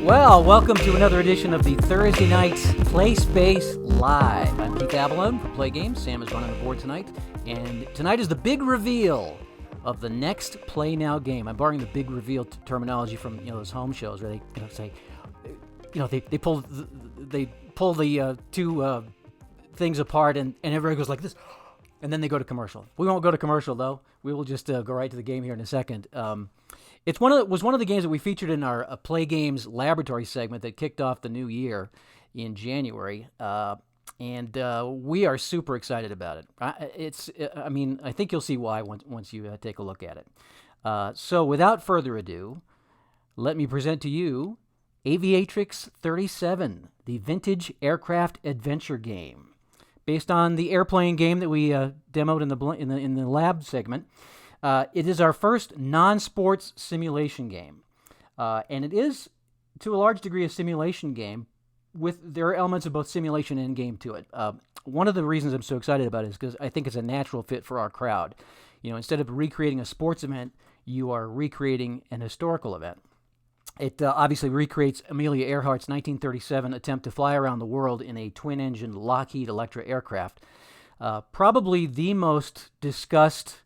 Well, welcome to another edition of the Thursday Night Play Space Live. I'm Keith Abalone from Play Games. Sam is running the board tonight. And tonight is the big reveal of the next Play Now game. I'm borrowing the big reveal terminology from those home shows where they say, they pull the two things apart and everybody goes like this. And then they go to commercial. We won't go to commercial, though. We will just go right to the game here in a second. It was one of the games that we featured in our Play Games Laboratory segment that kicked off the new year in January, and we are super excited about it. I think you'll see why once you take a look at it. So without further ado, let me present to you Aviatrix 37, the vintage aircraft adventure game. Based on the airplane game that we demoed in the lab segment, it is our first non-sports simulation game, and it is to a large degree a simulation game. There are elements of both simulation and game to it. One of the reasons I'm so excited about it is because I think it's a natural fit for our crowd. Instead of recreating a sports event, you are recreating an historical event. It obviously recreates Amelia Earhart's 1937 attempt to fly around the world in a twin-engine Lockheed Electra aircraft. Probably the most discussed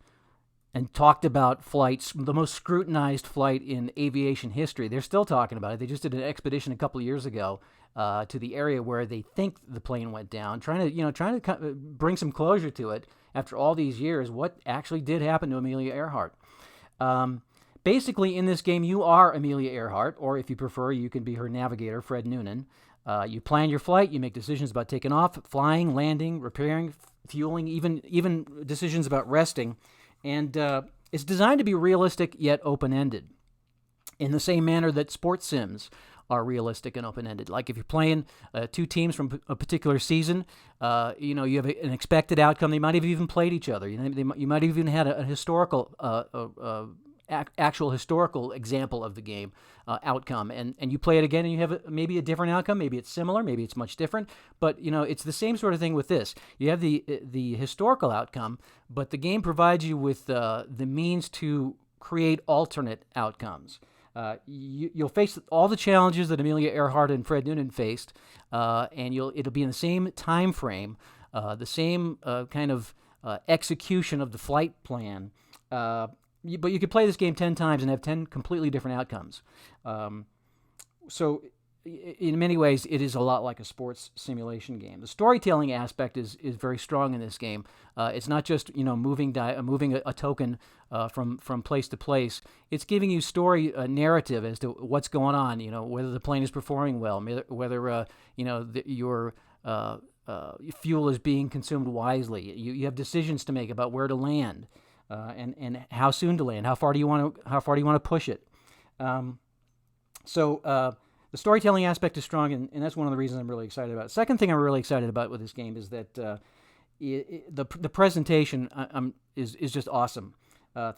and talked about flights, the most scrutinized flight in aviation history. They're still talking about it. They just did an expedition a couple of years ago to the area where they think the plane went down, trying to bring some closure to it after all these years. What actually did happen to Amelia Earhart? Basically, in this game, you are Amelia Earhart, or if you prefer, you can be her navigator, Fred Noonan. You plan your flight, you make decisions about taking off, flying, landing, repairing, fueling, even decisions about resting. And it's designed to be realistic yet open-ended, in the same manner that sports sims are realistic and open-ended. Like if you're playing two teams from a particular season, you have an expected outcome. They might have even played each other. You might have even had a historical actual historical example of the game outcome, and you play it again and you have maybe a different outcome. Maybe it's similar, maybe it's much different, but it's the same sort of thing with this. You have the historical outcome, but the game provides you with the means to create alternate outcomes. You'll face all the challenges that Amelia Earhart and Fred Noonan faced, and it'll be in the same time frame, the same kind of execution of the flight plan. But you could play this game 10 times and have 10 completely different outcomes. So in many ways, it is a lot like a sports simulation game. The storytelling aspect is very strong in this game. It's not just moving a token from place to place. It's giving you story narrative as to what's going on. Whether the plane is performing well, whether your fuel is being consumed wisely. You have decisions to make about where to land. And how soon to land? How far do you want to push it? So the storytelling aspect is strong, and that's one of the reasons I'm really excited about it. Second thing I'm really excited about with this game is that the presentation is just awesome.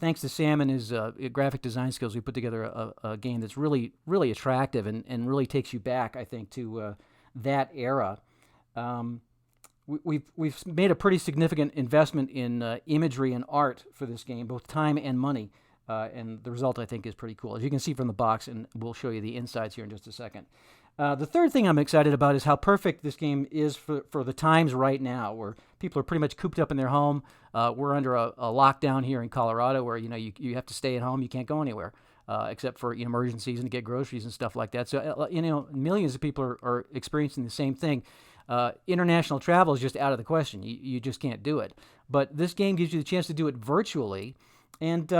Thanks to Sam and his graphic design skills, we put together a game that's really really attractive and really takes you back, I think, to that era. We've made a pretty significant investment in imagery and art for this game, both time and money, and the result, I think, is pretty cool. As you can see from the box, and we'll show you the insides here in just a second. The third thing I'm excited about is how perfect this game is for the times right now, where people are pretty much cooped up in their home. We're under a lockdown here in Colorado, where you have to stay at home. You can't go anywhere. Except for emergencies and to get groceries and stuff like that. So millions of people are experiencing the same thing. International travel is just out of the question. You just can't do it. But this game gives you the chance to do it virtually, and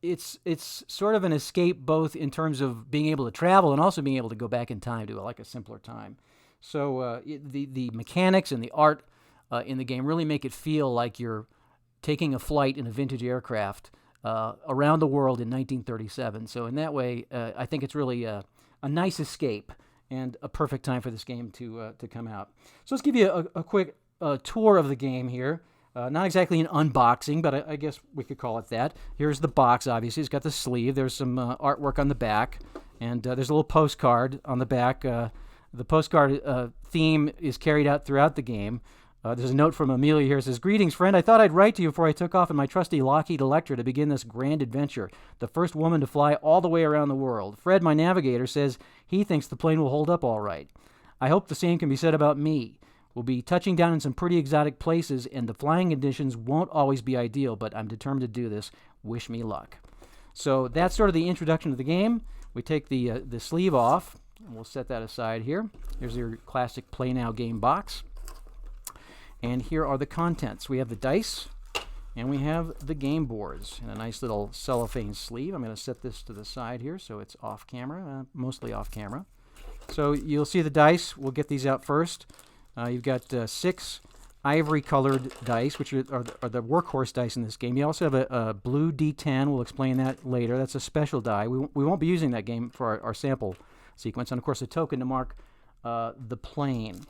it's sort of an escape both in terms of being able to travel and also being able to go back in time to a simpler time. So the mechanics and the art in the game really make it feel like you're taking a flight in a vintage aircraft around the world in 1937. So in that way, I think it's really a nice escape and a perfect time for this game to come out. So let's give you a quick tour of the game here. Not exactly an unboxing, but I guess we could call it that. Here's the box, obviously. It's got the sleeve. There's some artwork on the back, and there's a little postcard on the back. The postcard theme is carried out throughout the game. There's a note from Amelia here. It says, "Greetings, friend. I thought I'd write to you before I took off in my trusty Lockheed Electra to begin this grand adventure. The first woman to fly all the way around the world. Fred, my navigator, says he thinks the plane will hold up all right. I hope the same can be said about me. We'll be touching down in some pretty exotic places, and the flying conditions won't always be ideal, but I'm determined to do this. Wish me luck." So that's sort of the introduction to the game. We take the sleeve off, and we'll set that aside here. Here's your classic Play Now game box. And here are the contents. We have the dice, and we have the game boards in a nice little cellophane sleeve. I'm going to set this to the side here so it's off camera, mostly off camera. So you'll see the dice. We'll get these out first. You've got 6 ivory-colored dice, which are the workhorse dice in this game. You also have a blue D10. We'll explain that later. That's a special die. We won't be using that game for our sample sequence. And, of course, a token to mark the plane.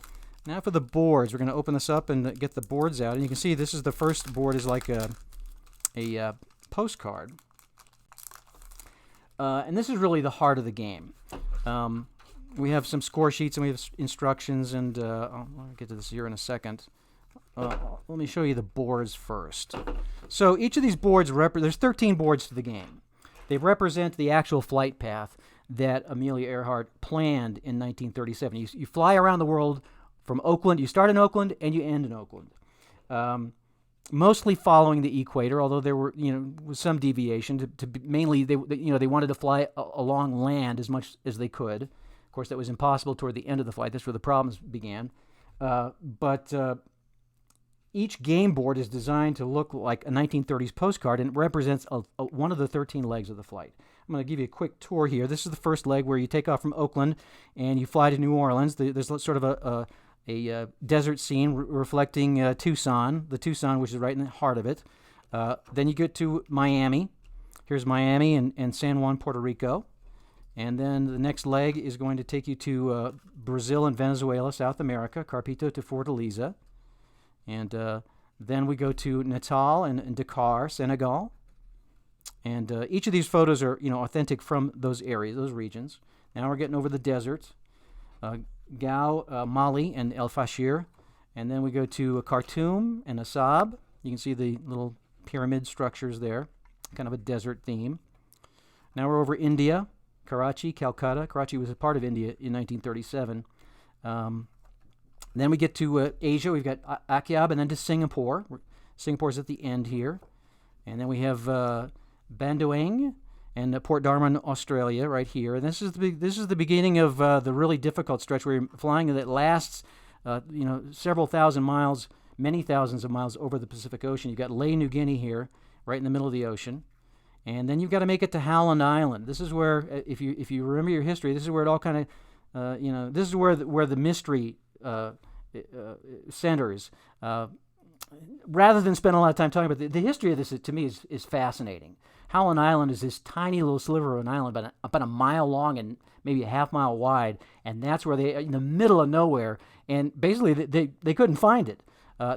Now for the boards. We're going to open this up and get the boards out. And you can see this is the first board is like a postcard. And this is really the heart of the game. We have some score sheets and we have instructions, and I'll get to this here in a second. Let me show you the boards first. So each of these boards, there's 13 boards to the game. They represent the actual flight path that Amelia Earhart planned in 1937. You fly around the world from Oakland. You start in Oakland and you end in Oakland. Mostly following the equator, although there were, was some deviation. Mainly, they wanted to fly along land as much as they could. Of course, that was impossible toward the end of the flight. That's where the problems began. But each game board is designed to look like a 1930s postcard, and it represents one of the 13 legs of the flight. I'm going to give you a quick tour here. This is the first leg where you take off from Oakland and you fly to New Orleans. There's sort of a desert scene reflecting Tucson, which is right in the heart of it. Then you get to Miami. Here's Miami and San Juan, Puerto Rico. And then the next leg is going to take you to Brazil and Venezuela, South America, Carpito to Fortaleza. And then we go to Natal and Dakar, Senegal. And each of these photos are, authentic from those areas, those regions. Now we're getting over the desert. Gao, Mali, and El Fashir. And then we go to Khartoum and Assab. You can see the little pyramid structures there, kind of a desert theme. Now we're over India, Karachi, Calcutta. Karachi was a part of India in 1937. Then we get to Asia. We've got Akyab, and then to Singapore. Singapore's at the end here. And then we have Bandoeng and Port Darwin, Australia, right here. And this is the beginning of the really difficult stretch where you're flying that lasts, several thousand miles, many thousands of miles over the Pacific Ocean. You've got Lae, New Guinea here, right in the middle of the ocean. And then you've got to make it to Howland Island. This is where, if you remember your history, this is where it all kind of, this is where the mystery centers. Rather than spend a lot of time talking about the history of this, to me is fascinating. Howland Island is this tiny little sliver of an island, about a mile long and maybe a half mile wide, and that's where they, in the middle of nowhere, and basically they couldn't find it.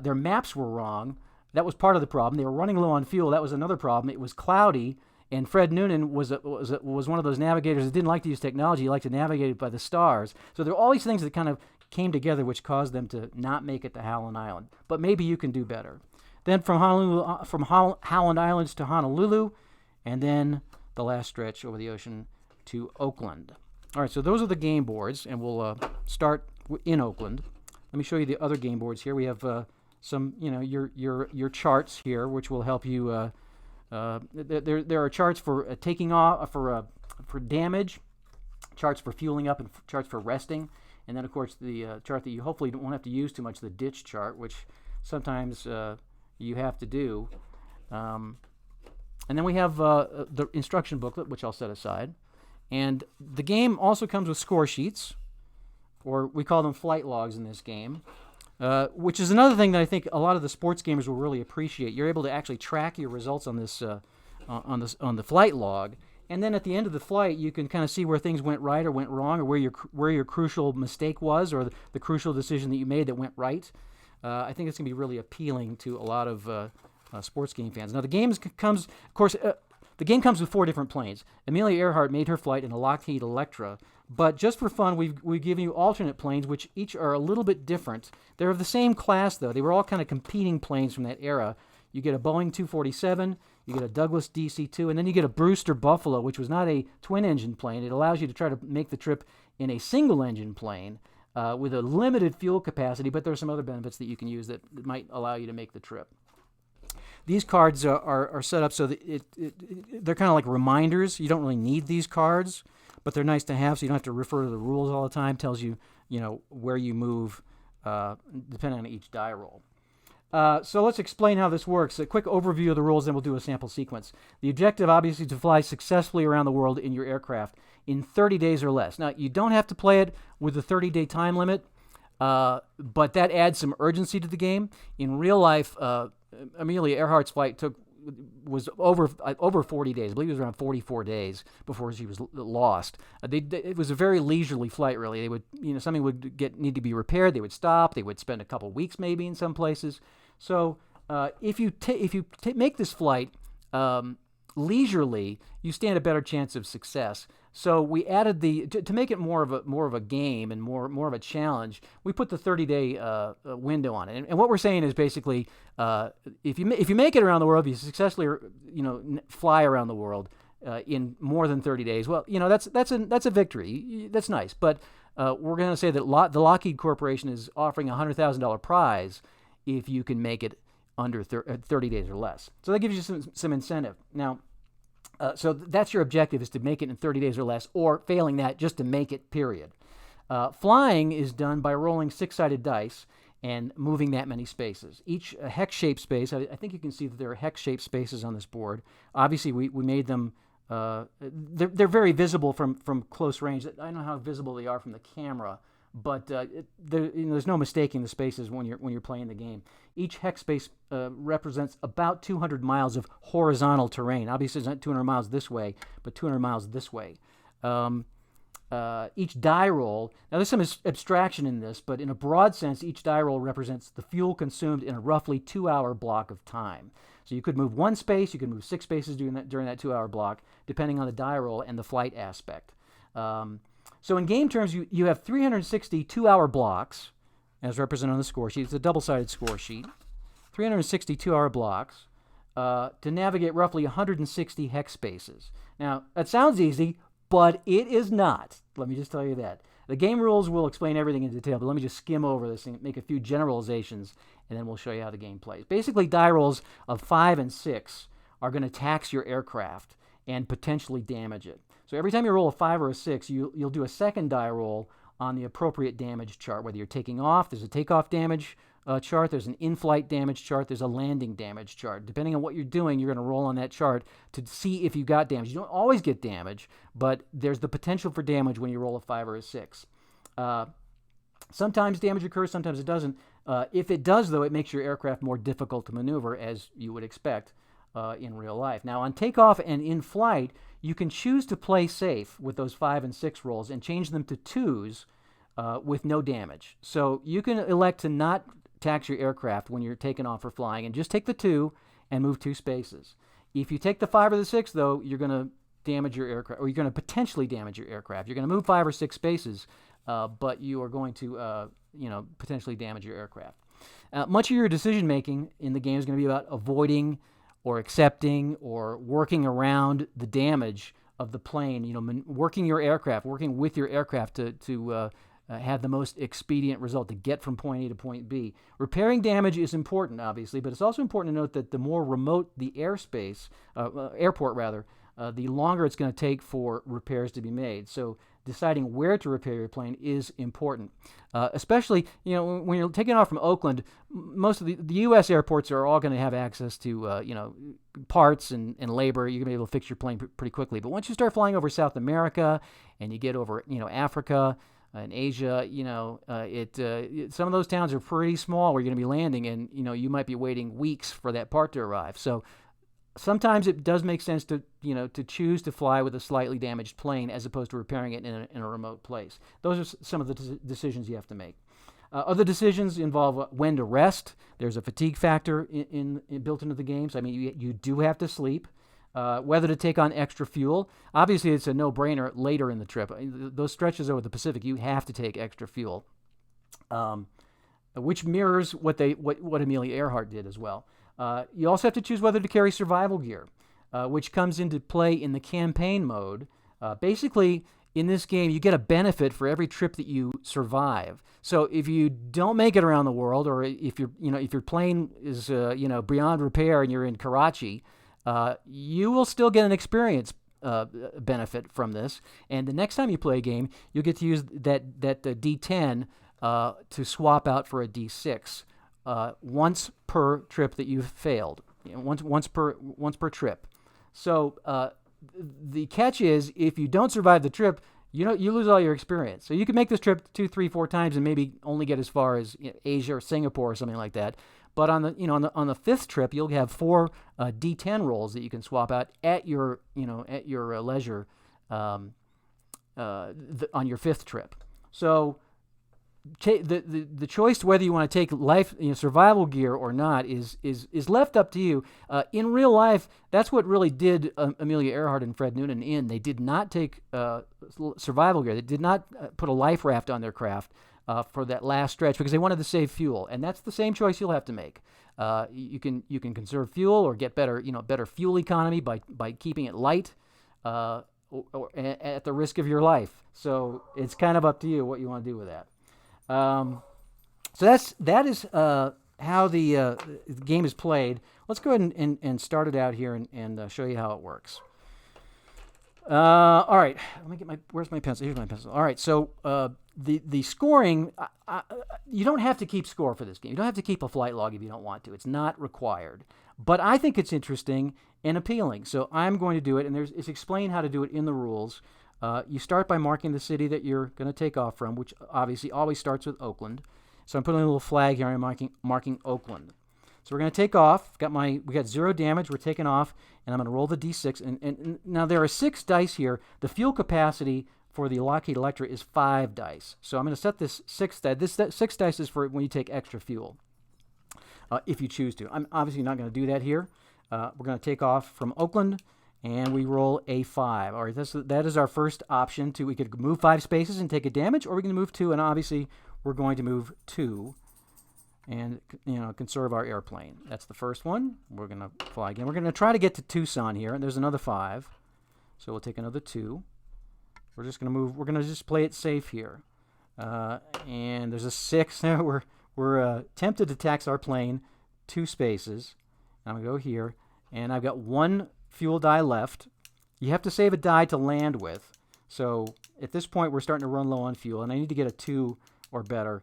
Their maps were wrong. That was part of the problem. They were running low on fuel. That was another problem. It was cloudy, and Fred Noonan was one of those navigators that didn't like to use technology. He liked to navigate it by the stars. So there are all these things that kind of came together which caused them to not make it to Howland Island. But maybe you can do better. Then from Howland Islands to Honolulu, and then the last stretch over the ocean to Oakland. All right, so those are the game boards, and we'll start in Oakland. Let me show you the other game boards here. We have some, your charts here, which will help you. There are charts for taking off, for damage, charts for fueling up, and charts for resting. And then, of course, the chart that you hopefully won't have to use too much, the ditch chart, which sometimes you have to do. And then we have the instruction booklet, which I'll set aside. And the game also comes with score sheets, or we call them flight logs in this game, which is another thing that I think a lot of the sports gamers will really appreciate. You're able to actually track your results on this on the flight log. And then at the end of the flight, you can kind of see where things went right or went wrong, or where your crucial mistake was, or the crucial decision that you made that went right. I think it's going to be really appealing to a lot of sports game fans. Now, the game comes, of course, the game comes with 4 different planes. Amelia Earhart made her flight in a Lockheed Electra, But just for fun, we've given you alternate planes, which each are a little bit different. They're of the same class, though. They were all kind of competing planes from that era. You get a Boeing 247, you get a Douglas DC-2, and then you get a Brewster Buffalo, which was not a twin-engine plane. It allows you to try to make the trip in a single-engine plane with a limited fuel capacity, but there are some other benefits that you can use that might allow you to make the trip. These cards are set up so that they're kind of like reminders. You don't really need these cards, but they're nice to have, so you don't have to refer to the rules all the time. Tells you, where you move, depending on each die roll. So let's explain how this works. A quick overview of the rules, then we'll do a sample sequence. The objective, obviously, is to fly successfully around the world in your aircraft in 30 days or less. Now, you don't have to play it with a 30-day time limit, but that adds some urgency to the game. In real life, Amelia Earhart's flight was over 40 days. I believe it was around 44 days before she was lost. It was a very leisurely flight, really. They would, something would need to be repaired. They would stop. They would spend a couple weeks maybe in some places. So if you make this flight leisurely, you stand a better chance of success. So we added to make it more of a game and more of a challenge. We put the 30-day window on it, and what we're saying is basically, if you make it around the world, if you successfully fly around the world in more than 30 days, well, that's a victory. That's nice, but we're going to say that the Lockheed Corporation is offering a $100,000 prize if you can make it under 30 days or less. So that gives you some incentive. Now, so that's your objective, is to make it in 30 days or less, or failing that, just to make it, period. Flying is done by rolling 6-sided dice and moving that many spaces. Each hex-shaped space, I think you can see that there are hex-shaped spaces on this board. Obviously, we made them, they're very visible from close range. I don't know how visible they are from the camera, but there's no mistaking the spaces when you're playing the game. Each hex space represents about 200 miles of horizontal terrain. Obviously, it's not 200 miles this way, but 200 miles this way. Each die roll, now there's some abstraction in this, but in a broad sense, each die roll represents the fuel consumed in a roughly 2-hour block of time. So you could move one space, you could move 6 spaces during that 2-hour block, depending on the die roll and the flight aspect. So in game terms, you have 360 2-hour blocks, as represented on the score sheet. It's a double-sided score sheet. 360 2-hour blocks to navigate roughly 160 hex spaces. Now, that sounds easy, but it is not. Let me just tell you that. The game rules will explain everything in detail, but let me just skim over this and make a few generalizations, and then we'll show you how the game plays. Basically, die rolls of 5 and 6 are going to tax your aircraft and potentially damage it. So every time you roll a 5 or a 6, you'll do a second die roll on the appropriate damage chart. Whether you're taking off, there's a takeoff damage chart, there's an in-flight damage chart, there's a landing damage chart. Depending on what you're doing, you're going to roll on that chart to see if you got damage. You don't always get damage, but there's the potential for damage when you roll a 5 or a 6. Sometimes damage occurs, sometimes it doesn't. If it does, though, it makes your aircraft more difficult to maneuver, as you would expect in real life. Now, on takeoff and in flight, you can choose to play safe with those 5 and 6 rolls and change them to 2s with no damage. So you can elect to not tax your aircraft when you're taking off or flying and just take the 2 and move 2 spaces. If you take the 5 or the 6, though, you're going to damage your aircraft, or you're going to potentially damage your aircraft. You're going to move 5 or 6 spaces, but you are going to potentially damage your aircraft. Much of your decision-making in the game is going to be about avoiding or accepting or working around the damage of the plane, working with your aircraft to have the most expedient result to get from point A to point B. Repairing damage is important, obviously, but it's also important to note that the more remote the airport, the longer it's going to take for repairs to be made. So deciding where to repair your plane is important. Especially, when you're taking off from Oakland, most of the U.S. airports are all going to have access to, parts and labor. You're going to be able to fix your plane pretty quickly. But once you start flying over South America and you get over, Africa and Asia, some of those towns are pretty small where you're going to be landing, and, you might be waiting weeks for that part to arrive. So sometimes it does make sense to choose to fly with a slightly damaged plane as opposed to repairing it in a remote place. Those are some of the decisions you have to make. Other decisions involve when to rest. There's a fatigue factor built into the game. So, you do have to sleep. whether to take on extra fuel. Obviously, it's a no-brainer later in the trip. Those stretches over the Pacific, you have to take extra fuel, which mirrors what Amelia Earhart did as well. You also have to choose whether to carry survival gear, which comes into play in the campaign mode. Basically, in this game, you get a benefit for every trip that you survive. So if you don't make it around the world, or if your plane is beyond repair and you're in Karachi, you will still get an experience benefit from this. And the next time you play a game, you'll get to use that D10 to swap out for a D6 once per trip that you've failed. Once per trip. So the catch is, if you don't survive the trip, you lose all your experience. So you can make this trip 2, 3, 4 times and maybe only get as far as Asia or Singapore or something like that. But on the fifth trip, you'll have 4 D10 rolls that you can swap out at your leisure on your fifth trip. So the choice whether you want to take survival gear or not is left up to you. In real life, that's what really did Amelia Earhart and Fred Noonan in. They did not take survival gear. They did not put a life raft on their craft for that last stretch because they wanted to save fuel, and that's the same choice you'll have to make. You can conserve fuel or get better fuel economy by keeping it light, or at the risk of your life. So it's kind of up to you what you want to do with that. So that is how the game is played. Let's go ahead and start it out here and show you how it works. All right, let me get where's my pencil? Here's my pencil. All right, so the scoring, you don't have to keep score for this game. You don't have to keep a flight log if you don't want to. It's not required. But I think it's interesting and appealing, so I'm going to do it, and it's explained how to do it in the rules. You start by marking the city that you're going to take off from, which obviously always starts with Oakland. So I'm putting a little flag here. I'm marking Oakland. So we're going to take off. We got 0 damage. We're taking off, and I'm going to roll the D6. And now there are 6 dice here. The fuel capacity for the Lockheed Electra is 5 dice. So I'm going to set this 6 dice. This 6 dice is for when you take extra fuel, if you choose to. I'm obviously not going to do that here. We're going to take off from Oakland. And we roll a 5. All right, that is our first option. We could move 5 spaces and take a damage, or we can move 2, and obviously we're going to move 2 and conserve our airplane. That's the first one. We're going to fly again. We're going to try to get to Tucson here, and there's another 5. So we'll take another 2. We're just going to move. We're going to just play it safe here. And there's a 6. We're tempted to tax our plane 2 spaces. I'm going to go here, and I've got 1 fuel die left. You have to save a die to land with. So at this point, we're starting to run low on fuel, and I need to get a 2 or better,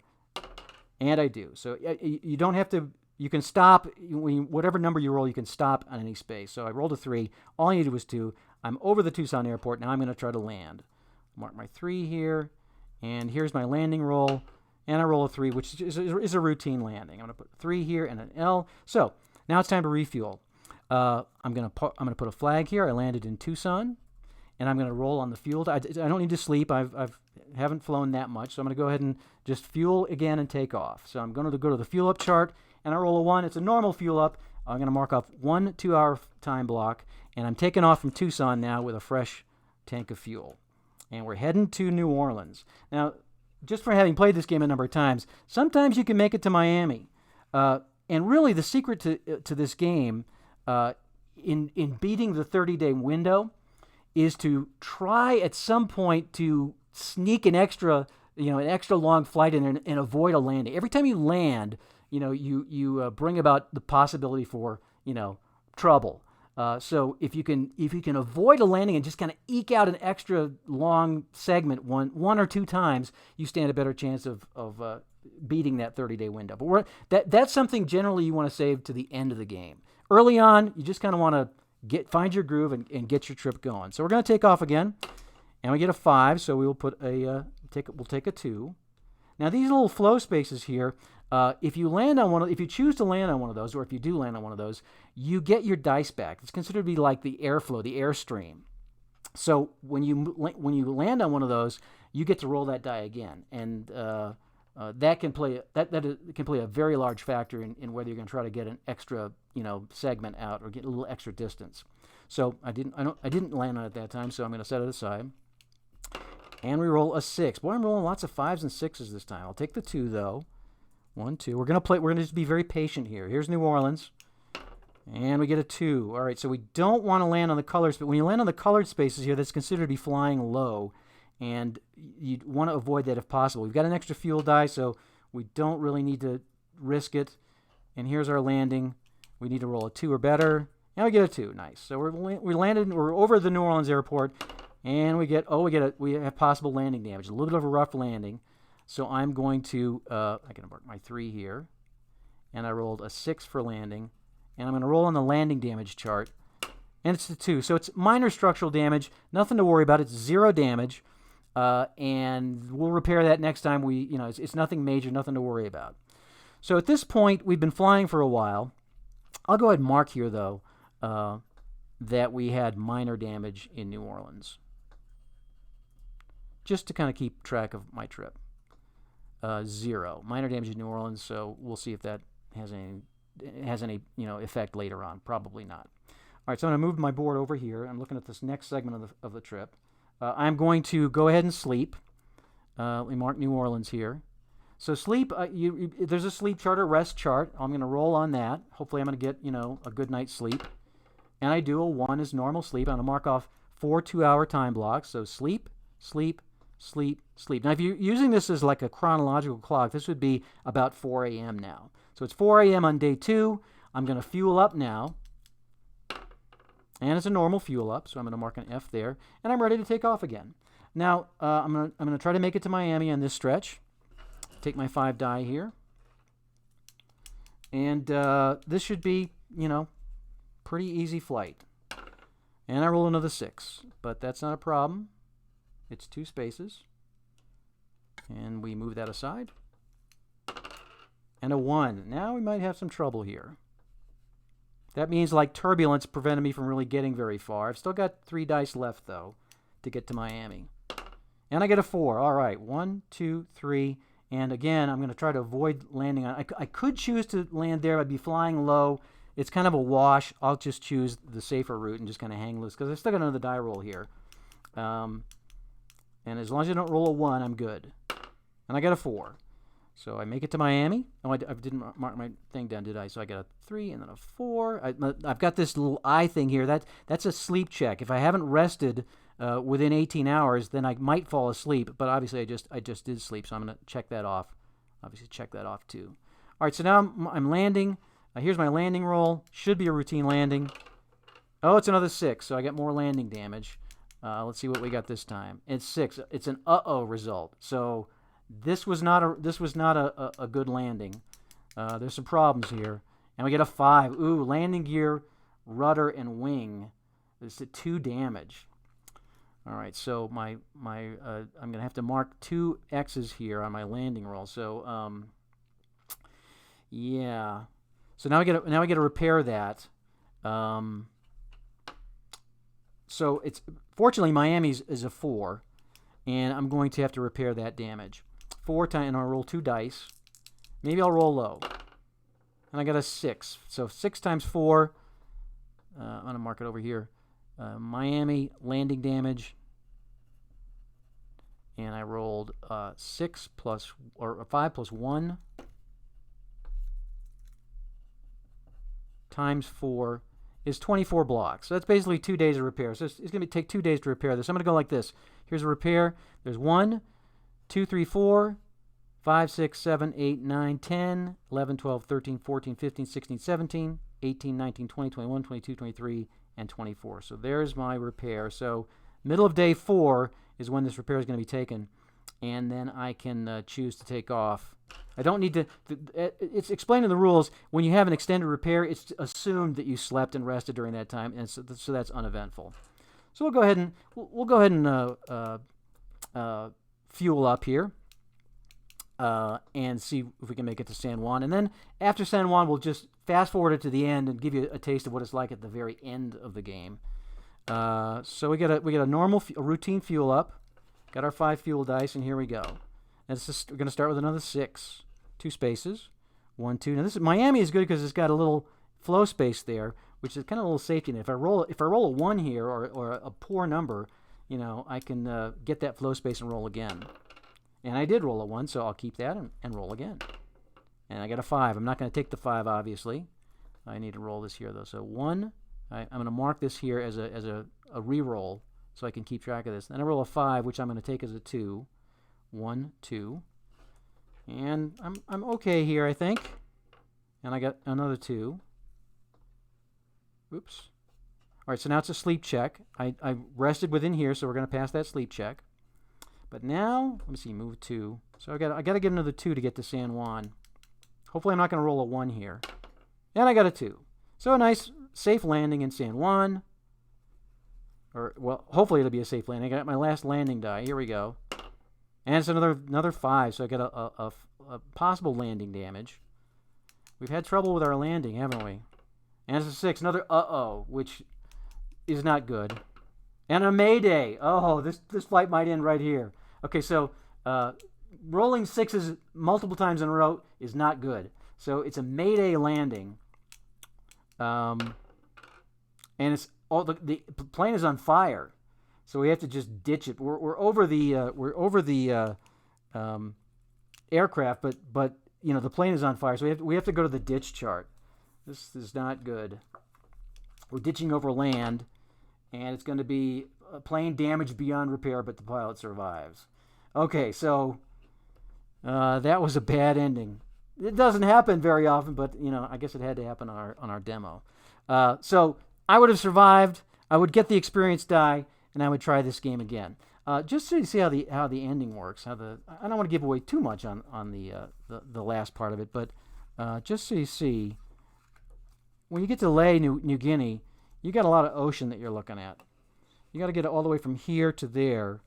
and I do. So you don't have to. You can stop whatever number you roll. You can stop on any space. So I rolled a 3. All I needed was 2. I'm over the Tucson airport. Now I'm going to try to land. Mark my 3 here, and here's my landing roll, and I roll a 3, which is a routine landing. I'm going to put 3 here and an L. So now it's time to refuel. I'm gonna put a flag here. I landed in Tucson, and I'm gonna roll on the fuel. I don't need to sleep. I haven't flown that much, so I'm gonna go ahead and just fuel again and take off. So I'm gonna go to the fuel up chart, and I roll a 1. It's a normal fuel up. I'm gonna mark off 1 2-hour time block, and I'm taking off from Tucson now with a fresh tank of fuel, and we're heading to New Orleans. Now, just for having played this game a number of times, sometimes you can make it to Miami, and really the secret to this game. In beating the 30-day window is to try at some point to sneak an extra long flight in there and avoid a landing. Every time you land, you bring about the possibility for, trouble. So if you can avoid a landing and just kind of eke out an extra long segment one or 2 times, you stand a better chance of beating that 30-day window. But that's something generally you want to save to the end of the game. Early on, you just kind of want to find your groove and get your trip going. So we're going to take off again, and we get a 5. So we will we'll take a 2. Now these little flow spaces here, if you choose to land on one of those, or if you do land on one of those, you get your dice back. It's considered to be like the airflow, the airstream. So when you land on one of those, you get to roll that die again, and that can play a very large factor in whether you're going to try to get an extra segment out or get a little extra distance. So I didn't land on it that time, so I'm going to set it aside. And we roll a 6. Boy, I'm rolling lots of 5s and 6s this time. I'll take the 2 though. 1, 2. We're going to just be very patient here. Here's New Orleans. And we get a 2. All right, so we don't want to land on the colors, but when you land on the colored spaces here, that's considered to be flying low. And you want to avoid that if possible. We've got an extra fuel die, so we don't really need to risk it. And here's our landing. We need to roll a 2 or better. And we get a 2. Nice. So we're over the New Orleans airport, and we have possible landing damage. A little bit of a rough landing. So I'm going to I can mark my 3 here, and I rolled a 6 for landing, and I'm going to roll on the landing damage chart, and it's the 2. So it's minor structural damage, nothing to worry about. It's 0 damage, and we'll repair that next time. It's nothing major, nothing to worry about. So at this point, we've been flying for a while. I'll go ahead and mark here though that we had minor damage in New Orleans, just to kind of keep track of my trip. 0 minor damage in New Orleans, so we'll see if that has any effect later on. Probably not. All right, so I'm going to move my board over here. I'm looking at this next segment of the trip. I'm going to go ahead and sleep. We mark New Orleans here. So sleep, there's a sleep chart or rest chart. I'm going to roll on that. Hopefully I'm going to get a good night's sleep. And I do a 1 is normal sleep. I'm going to mark off 4 2-hour time blocks. So sleep, sleep, sleep, sleep. Now, if you're using this as like a chronological clock, this would be about 4 a.m. now. So it's 4 a.m. on day 2. I'm going to fuel up now. And it's a normal fuel up, so I'm going to mark an F there. And I'm ready to take off again. Now, I'm going to try to make it to Miami on this stretch. Take my 5 die here. And this should be, pretty easy flight. And I roll another 6, but that's not a problem. It's 2 spaces. And we move that aside. And a 1. Now we might have some trouble here. That means like turbulence prevented me from really getting very far. I've still got 3 dice left, though, to get to Miami. And I get a 4. All right, 1, 2, 3. And again, I'm going to try to avoid landing on... I could choose to land there. I'd be flying low. It's kind of a wash. I'll just choose the safer route and just kind of hang loose, because I still got another die roll here. And as long as I don't roll a 1, I'm good. And I got a 4. So I make it to Miami. Oh, I didn't mark my thing down, did I? So I got a 3 and then a 4. I've got this little eye thing here. That's a sleep check. If I haven't rested within 18 hours, then I might fall asleep. But obviously, I just did sleep, so I'm going to check that off. Obviously, check that off too. All right, so now I'm landing. Here's my landing roll. Should be a routine landing. Oh, it's another 6, so I got more landing damage. Let's see what we got this time. It's 6. It's an uh-oh result. So this was not a good landing. There's some problems here. And we get a 5. Ooh, landing gear, rudder, and wing. This is 2 damage. All right, so I'm going to have to mark 2 X's here on my landing roll. So yeah. So now we get to repair that. So it's fortunately Miami's is a 4, and I'm going to have to repair that damage. 4 times, and I'll roll 2 dice. Maybe I'll roll low. And I got a 6. So 6 times 4. I'm going to mark it over here. Miami landing damage. And I rolled 5 plus 1 times 4 is 24 blocks. So that's basically 2 days of repair. So it's going to take 2 days to repair this. I'm going to go like this. Here's a repair. There's 1, 2, 3, 4, 5, 6, 7, 8, 9, 10, 11, 12, 13, 14, 15, 16, 17, 18, 19, 20, 21, 22, 23, and 24. So there's my repair. So middle of day 4 is when this repair is going to be taken. And then I can choose to take off. I don't need to... It's explained in the rules. When you have an extended repair, it's assumed that you slept and rested during that time, and so that's uneventful. So we'll go ahead and fuel up here and see if we can make it to San Juan. And then after San Juan, we'll just fast forward it to the end and give you a taste of what it's like at the very end of the game. So we get a normal routine fuel up. Got our 5 fuel dice, and here we go. And we're going to start with another 6. 2 spaces. 1, 2. Now Miami is good because it's got a little flow space there. which is kind of a little safety net. If I roll a 1 here or a poor number, I can get that flow space and roll again. And I did roll a 1, so I'll keep that and roll again. And I got a 5. I'm not going to take the 5, obviously. I need to roll this here, though. So 1, I'm going to mark this here as a re-roll so I can keep track of this. Then I roll a 5, which I'm going to take as a 2. 1, 2. And I'm okay here, I think. And I got another 2. Oops. All right, so now it's a sleep check. I rested within here, so we're going to pass that sleep check. But now, let me see, move 2. So I got to get another 2 to get to San Juan. Hopefully I'm not going to roll a 1 here. And I got a 2. So a nice safe landing in San Juan. Or, well, hopefully it'll be a safe landing. I got my last landing die. Here we go. And it's another 5, so I got a possible landing damage. We've had trouble with our landing, haven't we? And it's a 6, another uh-oh, which is not good. And a mayday. Oh, this flight might end right here. Okay, so rolling 6s multiple times in a row is not good. So it's a mayday landing. And it's the plane is on fire. So we have to just ditch it. We're over the aircraft, but the plane is on fire. So we have to go to the ditch chart. This is not good. We're ditching over land, and it's going to be a plane damaged beyond repair, but the pilot survives. Okay, so that was a bad ending. It doesn't happen very often, but I guess it had to happen on our demo. So I would have survived. I would get the experience die, and I would try this game again. Just to see how the ending works. I don't want to give away too much on the last part of it, but just so you see, when you get to Lae, New Guinea, you got a lot of ocean that you're looking at. You got to get all the way from here to there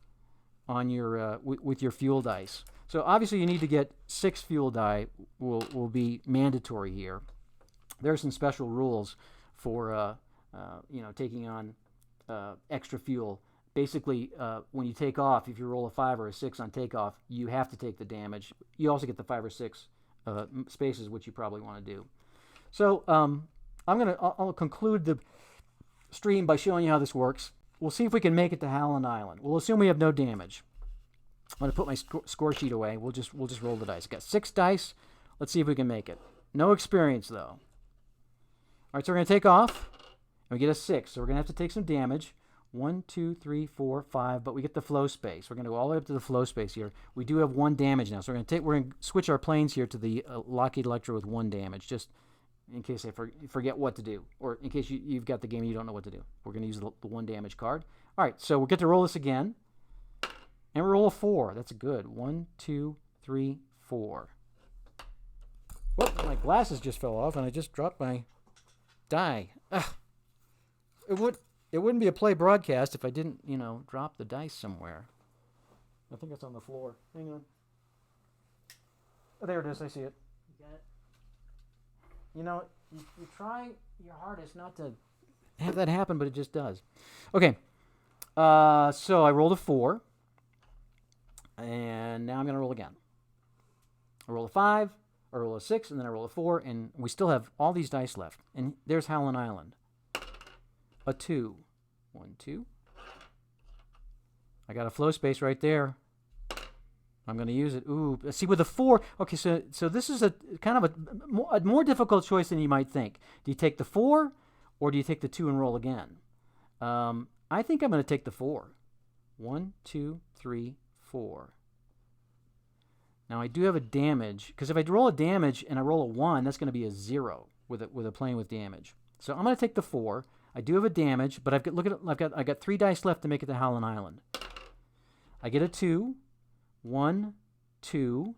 on your with your fuel dice. So obviously you need to get 6 fuel die. Will be mandatory here. There are some special rules for taking on extra fuel. Basically, when you take off, if you roll a 5 or a 6 on takeoff, you have to take the damage. You also get the 5 or 6 spaces, which you probably want to do. So I'll conclude the stream by showing you how this works. We'll see if we can make it to Howland Island. We'll assume we have no damage. I'm going to put my score sheet away. We'll just roll the dice. Got 6 dice. Let's see if we can make it. No experience, though. All right, so we're going to take off, and we get a 6. So we're going to have to take some damage. 1, 2, 3, 4, 5, but we get the flow space. We're going to go all the way up to the flow space here. We do have 1 damage now, so we're going to switch our planes here to the Lockheed Electra with 1 damage, just in case I forget what to do, or in case you've got the game and you don't know what to do. We're going to use the 1 damage card. All right, so we'll get to roll this again, and we roll a 4. That's good. 1, 2, 3, 4. Whoop! My glasses just fell off, and I just dropped my die. Ugh. It wouldn't be a play broadcast if I didn't, drop the dice somewhere. I think it's on the floor. Hang on. Oh, there it is. I see it. You got it? You try your hardest not to have that happen, but it just does. Okay. So I rolled a 4. And now I'm going to roll again. I roll a 5, I roll a 6, and then I roll a 4, and we still have all these dice left. And there's Howland Island. A 2. 1, 2. I got a flow space right there. I'm going to use it. Ooh, see with a 4. Okay, so this is a kind of a more difficult choice than you might think. Do you take the 4, or do you take the 2 and roll again? I think I'm going to take the 4. 1, 2, 3, 4. Now I do have a damage, because if I roll a damage and I roll a 1, that's going to be a 0 with a plane with damage. So I'm going to take the 4. I do have a damage, but I've got 3 dice left to make it to Howland Island. I get a 2. 1, 2.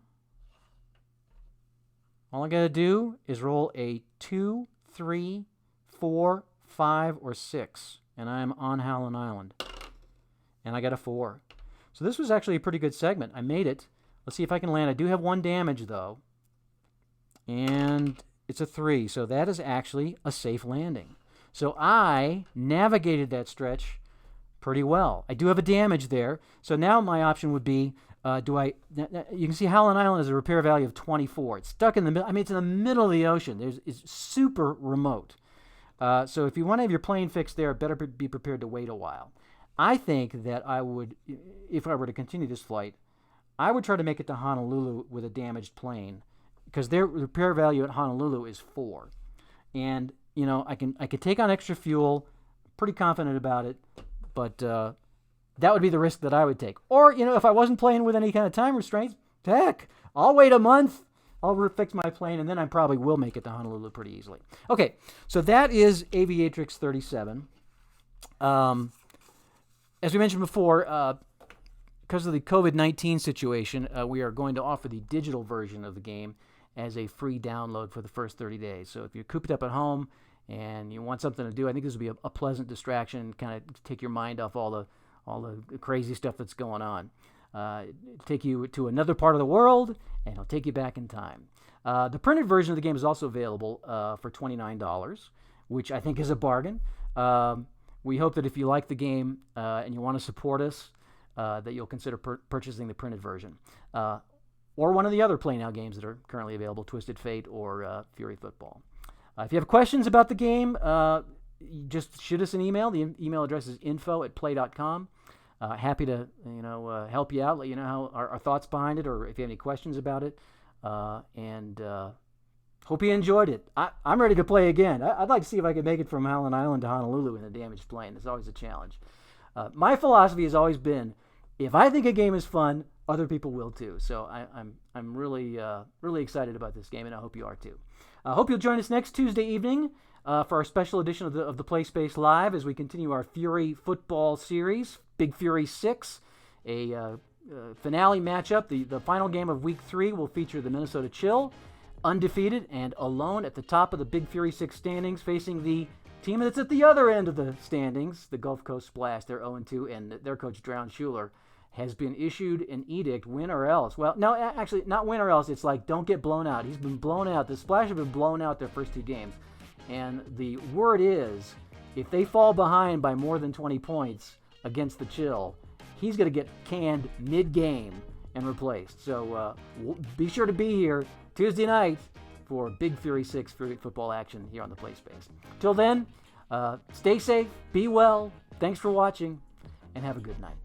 All I got to do is roll a 2, 3, 4, 5, or 6, and I'm on Howland Island. And I got a 4. So this was actually a pretty good segment. I made it. Let's see if I can land. I do have 1 damage, though. And it's a 3, so that is actually a safe landing. So I navigated that stretch pretty well. I do have a damage there. So now my option would be, you can see Howland Island has a repair value of 24. It's stuck in the middle. I mean, it's in the middle of the ocean. It's super remote. So if you want to have your plane fixed there, better be prepared to wait a while. I think that I would, if I were to continue this flight, I would try to make it to Honolulu with a damaged plane, because their repair value at Honolulu is 4. And, I could take on extra fuel, pretty confident about it, but that would be the risk that I would take. Or, if I wasn't playing with any kind of time restraints, heck, I'll wait a month. I'll fix my plane, and then I probably will make it to Honolulu pretty easily. Okay, so that is Aviatrix 37. As we mentioned before, because of the COVID-19 situation, we are going to offer the digital version of the game as a free download for the first 30 days. So if you're cooped up at home and you want something to do, I think this will be a pleasant distraction, kind of take your mind off all the crazy stuff that's going on. It'll take you to another part of the world, and it'll take you back in time. The printed version of the game is also available for $29, which I think is a bargain. We hope that if you like the game and you want to support us, that you'll consider purchasing the printed version. Or one of the other Play Now games that are currently available, Twisted Fate or Fury Football. If you have questions about the game, just shoot us an email. The email address is info@play.com. Happy to help you out, let you know how our thoughts behind it, or if you have any questions about it. And hope you enjoyed it. I'm ready to play again. I'd like to see if I can make it from Howland Island to Honolulu in a damaged plane. It's always a challenge. My philosophy has always been, if I think a game is fun, other people will too. So I'm really excited about this game, and I hope you are too. I hope you'll join us next Tuesday evening for our special edition of the Play Space Live as we continue our Fury football series, Big Fury 6, a finale matchup. The final game of Week 3 will feature the Minnesota Chill, undefeated and alone at the top of the Big Fury 6 standings, facing the team that's at the other end of the standings, the Gulf Coast Splash. They're 0-2, and their coach, Drown Schuler, has been issued an edict, win or else. Well, no, actually, not win or else. It's like, don't get blown out. He's been blown out. The Splash have been blown out their first 2 games. And the word is, if they fall behind by more than 20 points against the Chill, he's going to get canned mid-game and replaced. So be sure to be here Tuesday night for Big Fury 6 Fury football action here on the Play Space. Till then, stay safe, be well, thanks for watching, and have a good night.